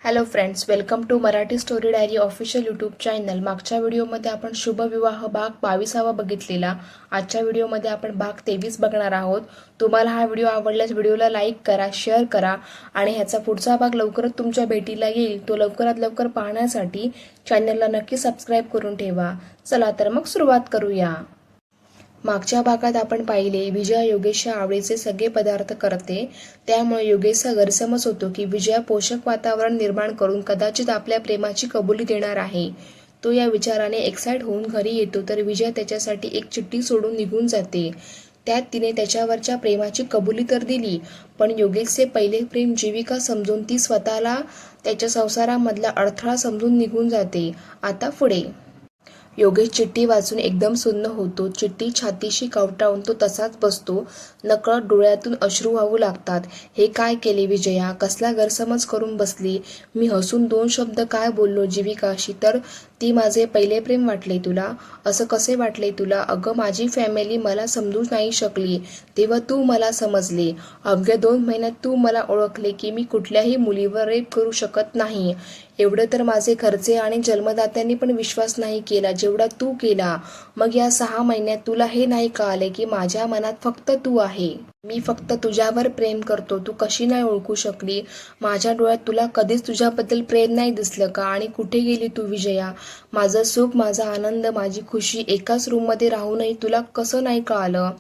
Hello friends, welcome to Marathi story diary official YouTube channel. मागच्या व्हिडिओमध्ये आपण शुभविवाह भाग 22 बघितलेला। आजच्या व्हिडिओमध्ये आपण भाग 23 बघणार आहोत। तुम्हाला हा व्हिडिओ आवडल्यास व्हिडिओला लाईक करा, शेअर करा आणि ह्याचा पुढचा भाग लवकरच तुमच्या भेटीला येईल। तो लवकरात लवकर पाहण्यासाठी चॅनलला नक्की सबस्क्राईब करून ठेवा। चला तर मग सुरुवात करूया। मागच्या भागात आपण पाहिले विजया योगेशच्या आवडीचे सगळे पदार्थ करते, त्यामुळे योगेशचा गैरसमज होतो की विजया पोषक वातावरण निर्माण करून कदाचित आपल्या प्रेमाची कबुली देणार आहे। तो या विचाराने एक्साइट होऊन घरी येतो तर विजया त्याच्यासाठी एक चिठ्ठी सोडून निघून जाते। त्यात तिने त्याच्यावरच्या प्रेमाची कबुली तर दिली, पण योगेशचे पहिले प्रेम जीविका समजून ती स्वतःला त्याच्या संसारामधला अडथळा समजून निघून जाते। आता पुढे योगेश चिठ्ठी वाचून एकदम सुन्न होतो। चिठ्ठी छातीशी कवटाळून तो तसाच बसतो। नकळत डोळ्यातून अश्रू वाहू लागतात। हे काय केले विजया? कसला गैरसमज करून बसली? मी हसून 2 शब्द काय बोललो जीविकाशी तर ती माझे पहिले प्रेम वाटले तुला? असं कसे वाटले तुला? अगं माझी फॅमिली मला समजू नाही शकली, तेव्हा तू मला समजले। अवघ्या 2 महिन्यात तू मला ओळखले की मी कुठल्याही मुलीवर रेप करू शकत नाही। एवढं तर माझे घरचे आणि जन्मदात्यांनी पण विश्वास नाही केला जेवढा तू केला। मग या 6 महिन्यात तुला हे नाही कळाले की माझ्या मनात फक्त तू आहे। मी फक्त तुझ्यावर प्रेम करतो। तू कशी नाही ओळखू शकली? माझ्या डोळ्यात तुला कधीच तुझ्याबद्दल प्रेम नाही दिसलं का? आणि कुठे गेली तू विजया? माझं सुख, माझा आनंद, माझी खुशी एकाच रूममध्ये राहूनही तुला कसं नाही कळालं?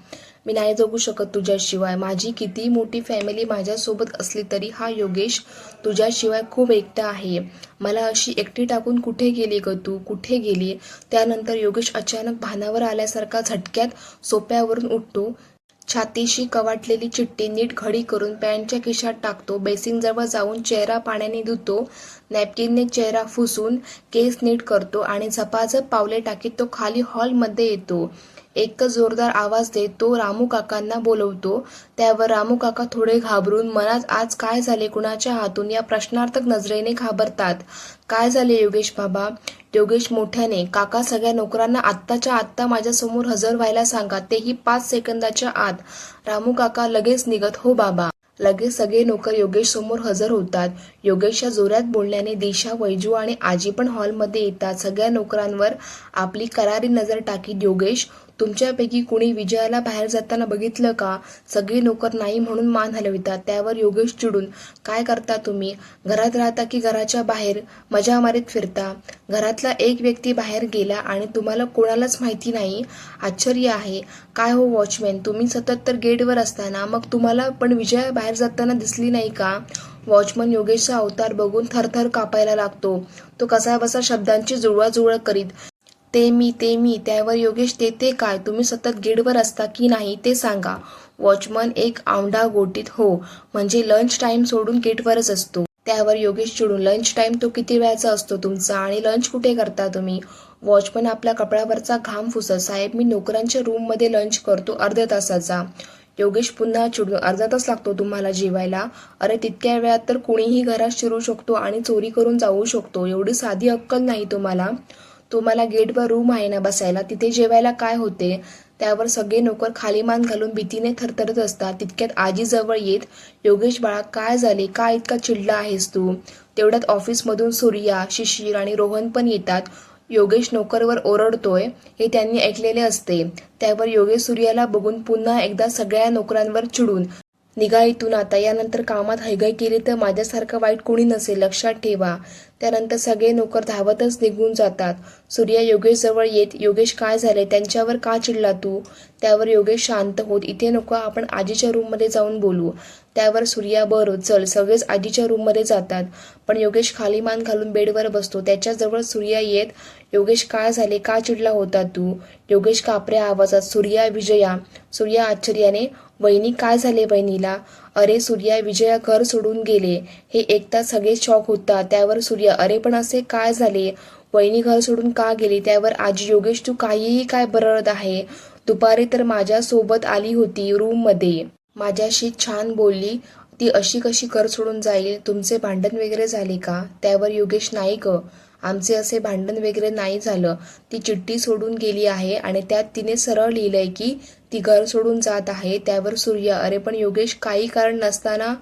मी नाही जगू शकत तुझ्याशिवाय। माझी किती मोठी फॅमिली माझ्यासोबत असली तरी हा योगेश तुझ्याशिवाय खूप एकटा आहे। मला अशी एकटी टाकून कुठे गेली ग तू? कुठे गेली? त्यानंतर योगेश अचानक भानावर आल्यासारखा झटक्यात सोफ्यावरून उठतो। छातीशी कवाटलेली चिठ्ठी नीट घडी करून पॅन्टच्या खिशात टाकतो। बेसिनजवळ जाऊन चेहरा पाण्याने धुतो। नॅपकिनने चेहरा पुसून केस नीट करतो आणि झपाझप पावले टाकीत तो खाली हॉलमध्ये येतो। एकच जोरदार आवाज देत तो रामू काकांना बोलवतो। त्यावर रामू काका थोडे घाबरून मनात आज काय झाले, कुणाच्या हातून या प्रश्नार्थक नजरेने घाबरतात। काय झाले योगेश बाबा? योगेश मोठ्याने, काका सगळ्या नोकरांना आत्ताच्या आत्ता माझ्यासमोर हजर व्हायला सांगा, तेही 5 सेकंदाच्या आत। रामू काका लगेच निघत, हो बाबा। लगेच सगळे नोकर योगेश समोर हजर होतात। योगेशच्या जोरात बोलण्याने दिशा, वैजू आणि आजी पण हॉलमध्ये येतात। सगळ्या नोकरांवर आपली करारी नजर टाकीत योगेश, तुमच्यापैकी कुणी विजयाला बाहेर जाताना बघितलं का? सगळे नोकर नाही म्हणून मान हलवितात। त्यावर योगेश चिडून, काय करता तुम्ही? घरात राहता की घराच्या बाहेर मजा मारीत फिरता? घरातला एक व्यक्ती बाहेर गेला आणि तुम्हाला कोणालाच माहिती नाही? आश्चर्य आहे। काय हो वॉचमॅन, तुम्ही सतत तर गेटवर असताना, मग तुम्हाला पण विजया बाहेर जाताना दिसली नाही का? वॉचमन योगेशचा अवतार बघून थरथर कापायला लागतो। तो कसाबसा शब्दांची जुळवाजुळव करीत, ते मी। त्यावर योगेश, ते काय? तुम्ही सतत गेटवर असता की नाही ते सांगा। वॉचमन एक आवंढा गोटीत, हो म्हणजे लंच टाइम सोडून गेटवरच असतो। त्यावर योगेश चिडून, लंच टाइम तो किती वेळाचा असतो तुमचा? आणि लंच कुठे करता तुम्ही? वॉचमन आपल्या कपड्यावरचा घाम पुसत, साहेब मी नोकरांच्या रूममध्ये लंच करतो अर्ध्या तासाचा। योगेश पुन्हा चिडून, अर्धा तास लागतो तुम्हाला जेवायला? अरे तितक्या वेळात तर कुणीही घरात शिरू शकतो आणि चोरी करून जाऊ शकतो। एवढी साधी अक्कल नाही तुम्हाला? तुम्हाला गेटवर रूम आहे ना बसायला, तिथे जेवायला काय होते? त्यावर सगळे नोकर खाली मान घालून भीतीने थरथरत असतात। तितक्यात आजी जवळ येत, योगेश बाळा काय झाले? काय इतका चिडला आहेस तू? तेवढ्यात ऑफिसमधून सूर्या, शिशिर आणि रोहन पण येतात। योगेश नोकरवर ओरडतोय हे त्यांनी ऐकलेले असते। त्यावर योगेश सूर्याला बघून पुन्हा एकदा सगळ्या नोकरांवर चिडून, निघा इथून आता। यानंतर कामात हयगय केली तर माझ्यासारखं वाईट कोणी नसेल, लक्षात ठेवा। त्यानंतर सगळे नोकर धावतच निघून जातात। सूर्या योगेश जवळ येत, योगेश काय झाले? त्यांच्यावर का चिडला तू? त्यावर योगेश शांत होत, इथे नको, आपण आजीच्या रूममध्ये जाऊन बोलू। त्यावर सूर्या, बरं चल। सगळेच आजीच्या रूममध्ये जातात, पण योगेश खाली मान घालून बेडवर बसतो। त्याच्याजवळ सूर्या येत, योगेश काय झाले? का चिडला होता तू? योगेश कापऱ्या आवाजात, सूर्या, विजया। सूर्या आश्चर्याने, वहिनी काय झाले वहिनीला? अरे सूर्या, विजया घर सोडून गेले। हे ऐकताच सगळे शॉक होतात। त्यावर सूर्या, अरे पण असे काय झाले? वहिनी घर सोडून का गेली? त्यावर आजी, योगेश तू काहीही काय बरळत आहे? दुपारी तर माझ्या सोबत आली होती रूममध्ये, माझ्याशी छान बोलली, ती अशी कशी घर सोडून जाईल? तुमचे भांडण वगैरे झाले का? त्यावर योगेश, नाही ग, आमचे असे भांडण वगैरे नाही झालं। ती चिठ्ठी सोडून गेली आहे आणि त्यात तिने सरळ लिहिलंय की ती घर सोडून जात आहे। त्यावर सूर्या, अरे पण योगेश काही कारण नसताना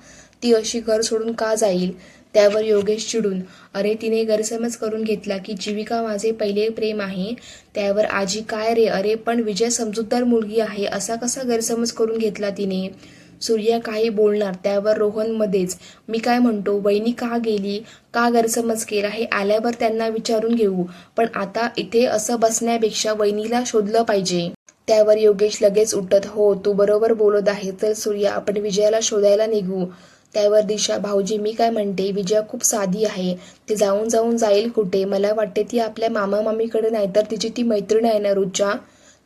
ती अशी घर सोडून का जाईल? त्यावर योगेश चिडून, अरे तिने गैरसमज करून घेतला की जीविका माझे पहिले प्रेम आहे. त्यावर आजी, काय रे, अरे पण विजय समजूतदार मुलगी आहे, असा कसा गैरसमज करून घेतला तिने. सूर्या काही बोलणार, त्यावर रोहन मध्येच, मी काय म्हणतो, वहिनी का गेली, का गैरसमज केला हे आल्यावर त्यांना विचारून घेऊ, पण आता इथे असं बसण्यापेक्षा वहिनीला शोधलं पाहिजे. त्यावर योगेश लगेच उठत, हो तू बरोबर बोलत आहे, चल सूर्या आपण विजयाला शोधायला निघू. त्यावर दिशा, भाऊजी मी काय म्हणते, विजया खूप साधी आहे, ती जाऊन जाऊन जाईल कुठे, मला वाटते ती आपल्या मामा मामीकडे नाहीतर तिची ती मैत्रीण आहे ना रुचा,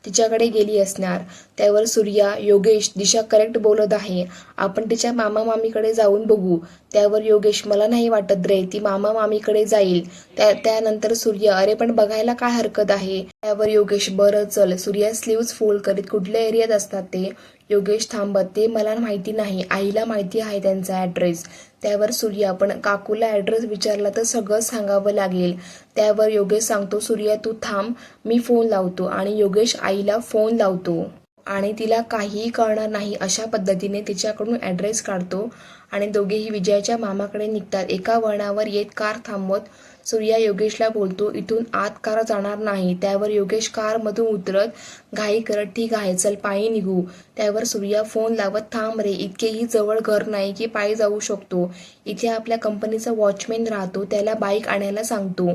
तिच्याकडे गेली असणार. त्यावर सूर्या, योगेश, दिशा करेक्ट बोलत आहे, आपण तिच्या मामा मामीकडे जाऊन बघू. त्यावर योगेश, मला नाही वाटत रे ती मामा मामीकडे जाईल. त्यानंतर सूर्या, अरे पण बघायला काय हरकत आहे. त्यावर योगेश, बरं चल. सूर्या स्लीव्ज फोल्ड करीत, कुठल्या एरियात असतात ते. योगेश थांबत, ते मला माहिती नाही, आईला माहिती आहे त्यांचा ॲड्रेस. त्यावर सूर्या, पण काकूला ॲड्रेस विचारला तर सगळं सांगावं लागेल. त्यावर योगेश सांगतो, सूर्या तू थांब, मी फोन लावतो. आणि योगेश आईला फोन लावतो आणि तिला काहीही कळणार नाही अशा पद्धतीने तिच्याकडून ॲड्रेस काढतो आणि दोघेही विजयाच्या मामाकडे निघतात. एका वळणावर येत कार थांबवत सूर्या योगेशला बोलतो, इथून आत कार जाणार नाही. त्यावर योगेश कारमधून उतरत घाई करत, ठीक आहे चल पायी निघू. त्यावर सूर्या फोन लावत, थांब रे, इतकेही जवळ घर नाही की पायी जाऊ शकतो, इथे आपल्या कंपनीचा वॉचमॅन राहतो, त्याला बाईक आणायला सांगतो.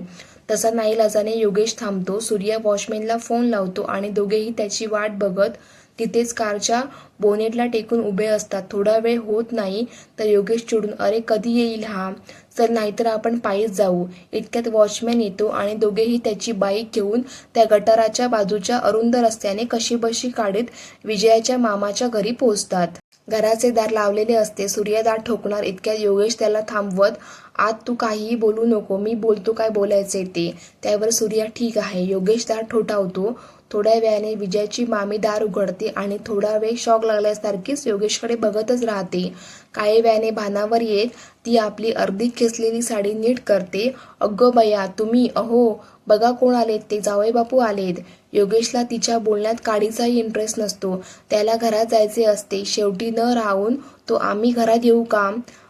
तसा नाईलाजाने योगेश थांबतो. सूर्या वॉचमॅनला फोन लावतो आणि दोघेही त्याची वाट बघत तिथेच कारच्या बोनेटला टेकून उभे असतात. थोडा वेळ होत नाही तर योगेश चिडून, अरे कधी येईल हा, चल नाहीतर आपण पायीच जाऊ. इतक्यात वॉचमॅन येतो आणि दोघेही त्याची बाईक घेऊन त्या गटाराच्या बाजूच्या अरुंद रस्त्याने कशीबशी काढत विजयाच्या मामाच्या घरी पोहोचतात. घराचे दार लावलेले असते. सूर्या दार ठोकणार इतक्यात योगेश त्याला थांबवत, आत तू काहीही बोलू नको, मी बोलतो काय बोलायचे ते. त्यावर सूर्या, ठीक आहे. योगेश दार ठोठावतो. थोड्या वेळाने विजयाची मामी दार उघडते आणि थोडा वेळ शॉक लागल्यासारखीच योगेशकडे बघतच राहते. काही वेळाने भानावर येत ती आपली अर्धी खेचलेली साडी नीट करते. अगं बया तुम्ही, अहो बघा कोण आलेत ते, जावई बापू आलेत. योगेशला तिच्या बोलण्यात काडीचाही इंटरेस्ट नसतो. त्याला घरात जायचे असते. शेवटी न राहून तो, आम्ही घरात येऊ का.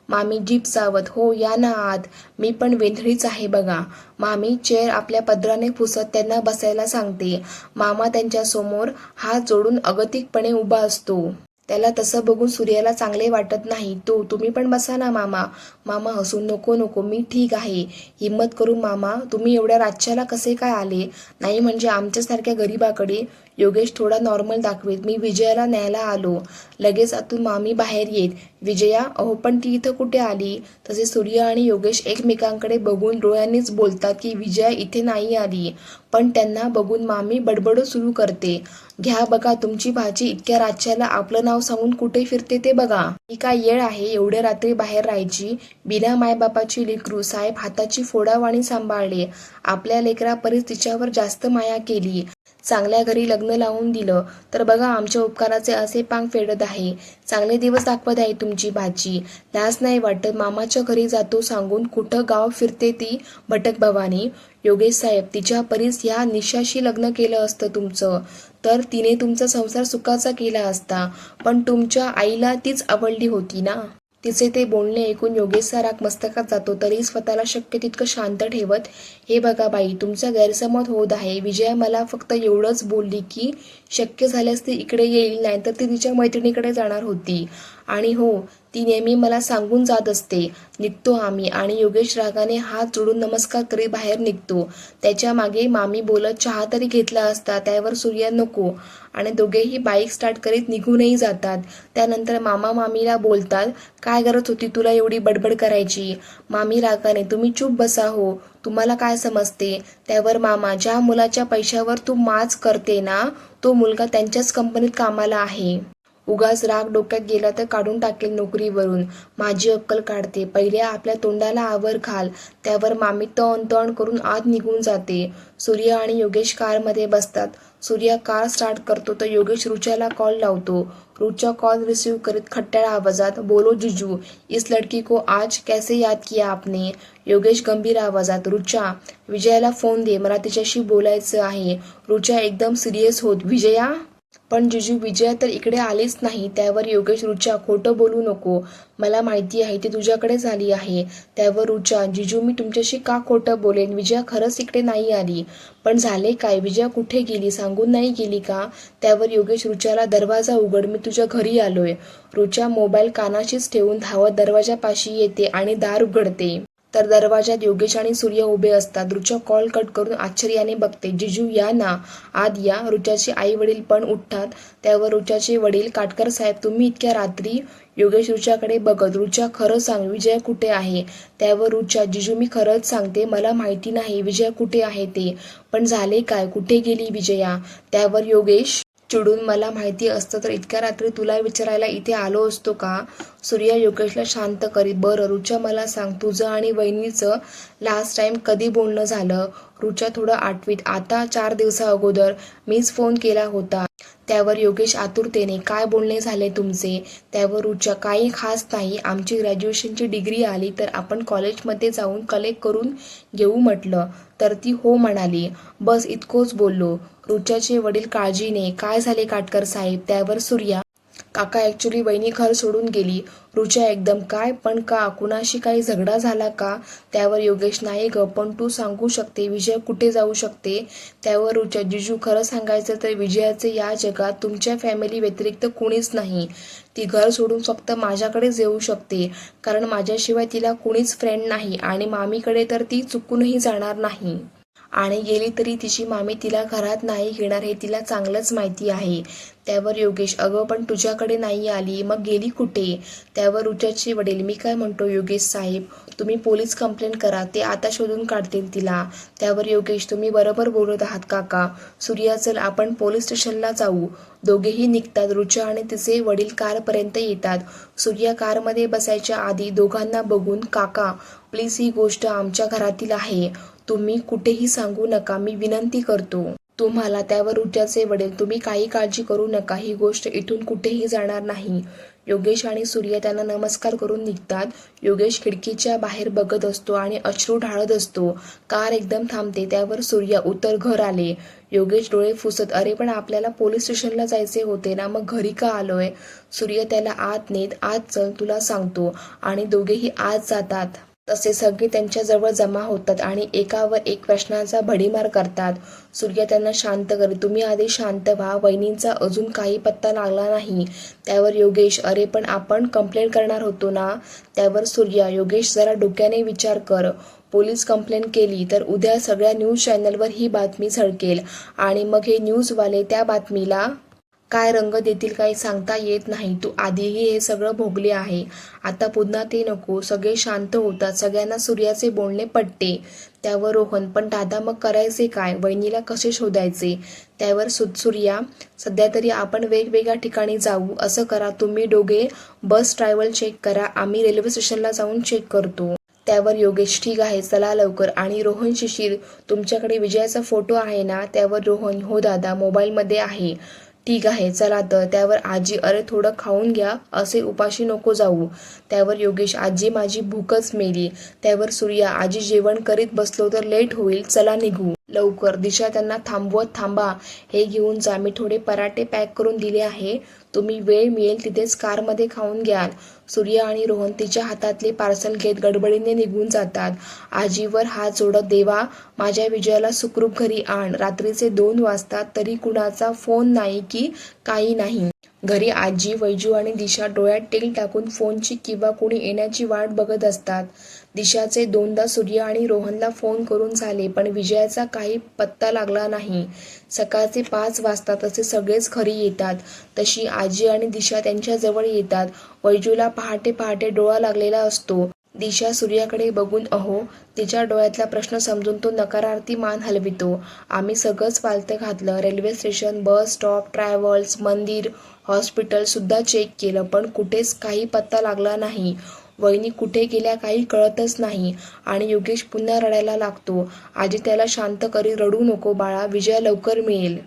मामी जीभ चावत, हो या ना आत, मी पण वेंधळीच आहे बघा. मामी चेअर आपल्या पदराने पुसत त्यांना बसायला सांगते. मामा त्यांच्या समोर हात जोडून अगतिकपणे उभा असतो. त्याला तसं बघून सूर्याला चांगले वाटत नाही. तुम्ही पण बसा ना मामा. मामा हसून, नको नको मी ठीक आहे. हिम्मत करून मामा, तुम्ही एवढ्या रातच्याला कसे काय आले, नाही म्हणजे आमच्यासारख्या गरीबाकडे. योगेश थोडा नॉर्मल दाखवेत, मी विजयाला न्यायला आलो. लगेच आतून मामी बाहेर येत, विजया, अहो पण ती इथं कुठे आली. तसे सूर्य आणि योगेश एकमेकांकडे बघून डोळ्यांनीच बोलतात की विजया इथे नाही आली. पण त्यांना बघून मामी बडबड सुरू करते, घ्या बघा तुमची भाची इतक्या रातच्याला आपलं नाव सांगून कुठे फिरते ते बघा. ही काय येळ आहे एवढ्या रात्री बाहेर राहायची. बिना मायबापाची लेकरू साहेब हाताची फोडावाणी सांभाळले. आपल्या लेकरापरीस तिच्यावर जास्त माया केली. चांगल्या घरी लग्न लावून दिलं तर बघा आमच्या उपकाराचे असे पांग फेडत आहे. चांगले दिवस दाखवत आहे तुमची भाची. लाज नाही वाटत, मामाच्या घरी जातो सांगून कुठं गाव फिरते ती भटक भवानी. योगेश साहेब, तिच्या परीस ह्या निशाशी लग्न केलं असतं तुमचं तर तिने तुमचा संसार सुखाचा केला असता. पण तुमच्या आईला तीच आवडली होती ना. तिचे ते बोलणे ऐकून योगेशचा राग मस्तकात जातो. तरी स्वतःला शक्य तितकं शांत ठेवत, हे बघा बाई, तुमचा गैरसमज होत आहे. विजया मला फक्त एवढंच बोलली की शक्य झाल्यास ती इकडे येईल, नाहीतर ती तिच्या मैत्रिणीकडे जाणार होती. आणि हो, ती नेहमी मला सांगून जात असते. निघतो आम्ही. आणि योगेश रागाने हात जोडून नमस्कार करीत बाहेर निघतो. त्याच्या मागे मामी बोलत चहा तरी घेतला असता. त्यावर सूर्या नको. आणि दोघेही बाईक स्टार्ट करीत निघूनही जातात. त्यानंतर मामा मामीला बोलतात, काय गरज होती तुला एवढी बडबड करायची. मामी रागाने, तुम्ही चूप बसा हो, तुम्हाला काय समजते. त्यावर मामा, ज्या मुलाच्या पैशावर तू माज करते ना तो मुलगा त्यांच्याच कंपनीत कामाला आहे. उगाच राग डोक्यात गेला तर काढून टाकेल नोकरीवरून. माझी अक्कल काढते, पहिले आपल्या तोंडाला आवर घाल. त्यावर मामी तण करून आत निघून जाते. सूर्य आणि योगेश कारमध्ये बसतात. सूर्या कार स्टार्ट करतो तर योगेश रुचाला कॉल लावतो. रुचा कॉल रिसीव करीत खट्ट्याळ आवाजात, बोलो जीजू, इस लड़की को आज कैसे याद किया आपने. योगेश गंभीर आवाजात, रुचा विजयाला फोन दे, मला तिच्याशी बोलायचं आहे. रुचा एकदम सिरियस होत, विजया. पण जिजू विजया तर इकडे आलीच नाही. त्यावर योगेश, रुचा खोटं बोलू नको, मला माहिती आहे ती तुझ्याकडेच आली आहे. त्यावर रुचा, जिजू मी तुमच्याशी का खोटं बोलेन, विजया खरंच इकडे नाही आली. पण झाले काय, विजया कुठे गेली, सांगून नाही गेली का? त्यावर योगेश, रुचाला दरवाजा उघड, मी तुझ्या घरी आलोय. रुचा मोबाईल कानाशीच ठेवून धावत दरवाजापाशी येते आणि दार उघडते. तर दरवाजात योगेश आणि सूर्य उभे असतात. रुचा कॉल कट करून आश्चर्याने बघते. जिजू या ना, आत या. रुचाचे आई वडील पण उठतात. त्यावर रुचाचे वडील, काटकर साहेब तुम्ही इतक्या रात्री? योगेश रुचाकडे बघत, रुचा खरं सांग विजया कुठे आहे? त्यावर रुचा, जिजू मी खरंच सांगते, मला माहिती नाही विजया कुठे आहे ते. पण झाले काय, कुठे गेली विजया? त्यावर योगेश चिडून, मला माहिती असतं तर इतक्या रात्री तुला विचारायला इथे आलो असतो का? सूर्या योगेशला शांत करीत, बरं रुचा मला सांग, तुझं आणि वहिनीचं लास्ट टाइम कधी बोलणं झालं? रुचा थोडं आठवीत, आता 4 दिवसा अगोदर मीच फोन केला होता. त्यावर योगेश आतुरतेने, काय बोलणे झाले तुमचे? त्यावर रुचा, काही खास नाही, आमची ग्रॅज्युएशनची डिग्री आली तर आपण कॉलेजमध्ये जाऊन कलेक्ट करून घेऊ म्हटलं. तर ती हो म्हणाली. बस इतकंच बोललो. रुचाचे वडील काळजीने, काय झाले काटकर साहेब? त्यावर सूर्या, काका ॲक्च्युली वहिनी घर सोडून गेली. रुचा एकदम, काय पण का, कुणाशी काही झगडा झाला का? त्यावर योगेश, नाही ग, पण तू सांगू शकते विजया कुठे जाऊ शकते? त्यावर रुचा, जिजू खरं सांगायचं तर विजयाचे या जगात तुमच्या फॅमिली व्यतिरिक्त कुणीच नाही. ती घर सोडून फक्त माझ्याकडेच येऊ शकते, कारण माझ्याशिवाय तिला कुणीच फ्रेंड नाही आणि मामीकडे तर ती चुकूनही जाणार नाही. आणि गेली तरी तिची मामी तिला घरात नाही घेणार हे तिला चांगलंच माहिती आहे. त्यावर योगेश, अगं पण तुझ्याकडे नाही आली, मग गेली कुठे? त्यावर रुचाचे वडील, मी काय म्हणतो योगेश साहेब, तुम्ही पोलीस कंप्लेंट करा, ते आता शोधून काढतील तिला. त्यावर योगेश, तुम्ही बरोबर बोलत आहात काका. सूर्या चल आपण पोलीस स्टेशनला जाऊ. दोघेही निघतात. रुचा आणि तिचे वडील कारपर्यंत येतात. सूर्या कारमध्ये बसायच्या आधी दोघांना बघून, काका प्लीज ही गोष्ट आमच्या घरातील आहे, तुम्ही कुठेही सांगू नका, मी विनंती करतो तुम्हाला. त्यावर रुचाचे वडील, तुम्ही काही काळजी करू नका, ही गोष्ट इथून कुठेही जाणार नाही. योगेश आणि सूर्य त्यांना नमस्कार करून निघतात. योगेश खिडकीच्या बाहेर बघत असतो आणि अश्रू ढाळत असतो. कार एकदम थांबते. त्यावर सूर्य, उतर घर आले. योगेश डोळे पुसत, अरे पण आपल्याला पोलीस स्टेशनला जायचे होते ना, मग घरी का आलोय? सूर्य त्याला आत नेत, आत चल तुला सांगतो, आणि दोघेही आत जातात. तसे सगळे त्यांच्याजवळ जमा होतात आणि एकावर एक प्रश्नांचा भडीमार करतात. सूर्य त्यांना शांत कर, तुम्ही आधी शांत व्हा, वहिनींचा अजून काही पत्ता लागला नाही. त्यावर योगेश, अरे पण आपण कंप्लेंट करणार होतो ना? त्यावर सूर्या, योगेश जरा डोक्याने विचार कर, पोलीस कंप्लेंट केली तर उद्या सगळ्या न्यूज चॅनलवर ही बातमी झळकेल आणि मग हे न्यूजवाले त्या बातमीला काय रंग देतील काही सांगता येत नाही. तू आधीही हे सगळं भोगले आहे, आता पुन्हा ते नको. सगळे शांत होतात. सगळ्यांना सूर्याचे बोलणे पटते. त्यावर रोहन, पण दादा मग करायचे काय, वहिनीला कसे शोधायचे? त्यावर सूर्या, सध्या तरी आपण वेगवेगळ्या ठिकाणी जाऊ. असं करा, तुम्ही दोघे बस ट्रॅव्हल चेक करा, आम्ही रेल्वे स्टेशनला जाऊन चेक करतो. त्यावर योगेश, ठीक आहे चला लवकर. आणि रोहन, शिशिर तुमच्याकडे विजयाचा फोटो आहे ना? त्यावर रोहन, हो दादा मोबाईलमध्ये आहे. ठीक आहे चला तर. त्यावर आजी, अरे थोडं खाऊन घ्या, असे उपाशी नको जाऊ. त्यावर योगेश, आजी माझी भूकच मेली. त्यावर सूर्या, आजी जेवण करीत बसलो तर लेट होईल, चला निघू लवकर. दिशा त्यांना थांबवत, थांबा, हे घेऊन जा, मी थोडे पराठे पॅक करून दिले आहे, तुम्ही वेळ मिळेल तिथेच कारमध्ये खाऊन घ्याल. सूर्य आणि रोहन तिच्या हातातले पार्सल घेत गडबडीने निघून जातात. आजीवर हात जोडत, देवा माझ्या विजयाला सुखरूप घरी आण. रात्रीचे 2 वाजतात तरी कुणाचा फोन नाही की काही नाही. घरी आजी, वैजू आणि दिशा डोळ्यात तेल टाकून फोनची किंवा कोणी येण्याची वाट बघत असतात. दिशाचे 2दा सूर्य आणि रोहनला फोन करून झाले, पण विजयाचा काही पत्ता लागला नाही. सकाळचे 5 वाजता तसे सगळेच घरी येतात. तशी आजी आणि दिशा त्यांच्याजवळ येतात. वैजूला पहाटे पहाटे डोळा लागलेला असतो. दिशा सूर्याकडे बघून, अहो, तिच्या डोळ्यातला प्रश्न समजून तो नकारार्थी मान हलवितो. आम्ही सगळंच पालथं घातलं, railway station, bus stop, travels, मंदिर, हॉस्पिटल सुद्धा चेक केलं, पण कुठेच काही पत्ता लागला नाही. वहिनी कुठे गेल्या काही कळतच नाही. आणि योगेश पुन्हा रडायला लागतो. आजी त्याला शांत करी, रडू नको बाळा, विजय लवकर मिळेल,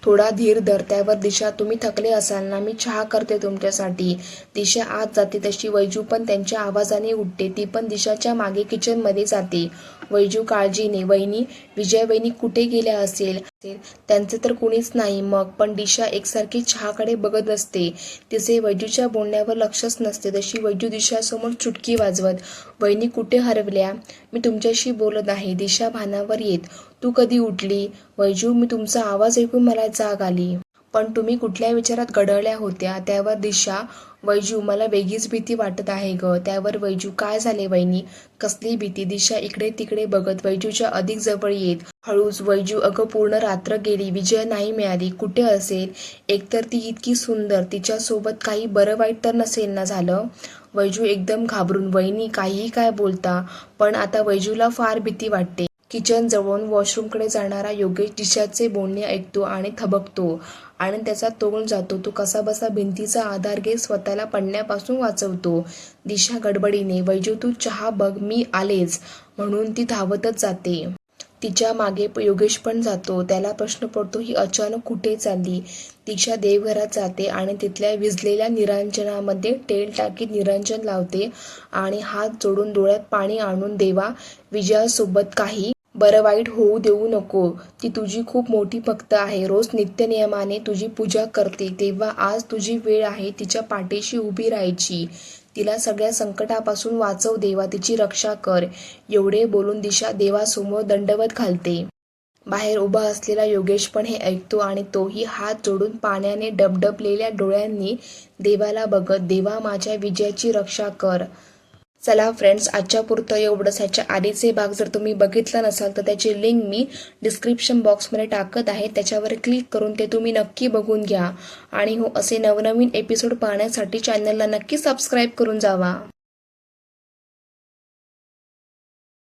थोडा धीर धर. त्यावर दिशा, तुम्ही थकले असाल ना, मी चहा करते तुमच्यासाठी. दिशा आत जाते तशी वैजू पण त्यांच्या आवाजाने उठते. ती पण दिशाच्या मागे किचनमध्ये जाते. वैजू काळजीने, वहिनी विजया वहिनी कुठे गेल्या असेल, त्यांचे तर कुणीच नाही मग. पण दिशा एकसारखी चहाकडे बघत असते. तिचे वैजूच्या बोलण्यावर लक्षच नसते. तशी वैजू दिशासमोर चुटकी वाजवत, वहिनी कुठे हरवल्या? मी तुमच्याशी बोलत आहे. दिशा भानावर येत, तू कधी उठली? वैजू, मी तुमचा आवाज ऐकून मला जाग आली. पण तुम्ही कुठल्या विचारात गढळल्या होत्या? त्यावर दिशा, वैजू मला वेगळीच भीती वाटत आहे ग. त्यावर वैजू, काय झाले वहिनी? कसली भीती? दिशा इकडे तिकडे बघत वैजूच्या अधिक जवळ येत हळूच, वैजू अगं पूर्ण रात्र गेली, विजय नाही मिळाली. कुठे असेल? एकतर ती इतकी सुंदर, तिच्यासोबत काही बरं वाईट तर नसेल ना झालं? वैजू एकदम घाबरून, वहिनी काहीही काय बोलता? पण आता वैजूला फार भीती वाटते. किचन जवळून वॉशरूमकडे जाणारा योगेश दिशाचे बोलणे ऐकतो आणि थबकतो आणि त्याचा तोल जातो. तो कसाबसा भिंतीचा आधार घेत स्वतःला पडण्यापासून वाचवतो. दिशा गडबडीने, वैजू तू चहा बघ, मी आलेच, म्हणून ती धावतच जाते. तिच्या मागे योगेश पण जातो. त्याला प्रश्न पडतो, ही अचानक कुठे चालली? दिशा देवघरात जाते आणि तिथल्या विझलेल्या निरांजनामध्ये तेल टाकीत निरांजन लावते आणि हात जोडून डोळ्यात पाणी आणून, देवा विजयासोबत काही बरं वाईट होऊ देऊ नको. ती तुझी खूप मोठी भक्त आहे, रोज नित्यनियमाने तुझी पूजा करते, तेव्हा आज तुझी वेळ आहे तिच्या पाठीशी उभी राहायची. तिला सगळ्या संकटापासून वाचव देवा, तिची रक्षा कर. एवढे बोलून दिशा देवासमोर दंडवत घालते. बाहेर उभा असलेला योगेश पण हे ऐकतो आणि तोही हात जोडून पाण्याने डबडबलेल्या डोळ्यांनी देवाला बघत, देवा माझ्या विजयाची रक्षा कर. चला फ्रेंड्स, आजच्या पुरतं एवढंच. ह्याच्या आधीचे भाग जर तुम्ही बघितलं नसाल तर त्याची लिंक मी डिस्क्रिप्शन बॉक्समध्ये टाकत आहे, त्याच्यावर क्लिक करून ते तुम्ही नक्की बघून घ्या. आणि हो, असे नवनवीन एपिसोड पाहण्यासाठी चॅनलला नक्की सबस्क्राईब करून जावा.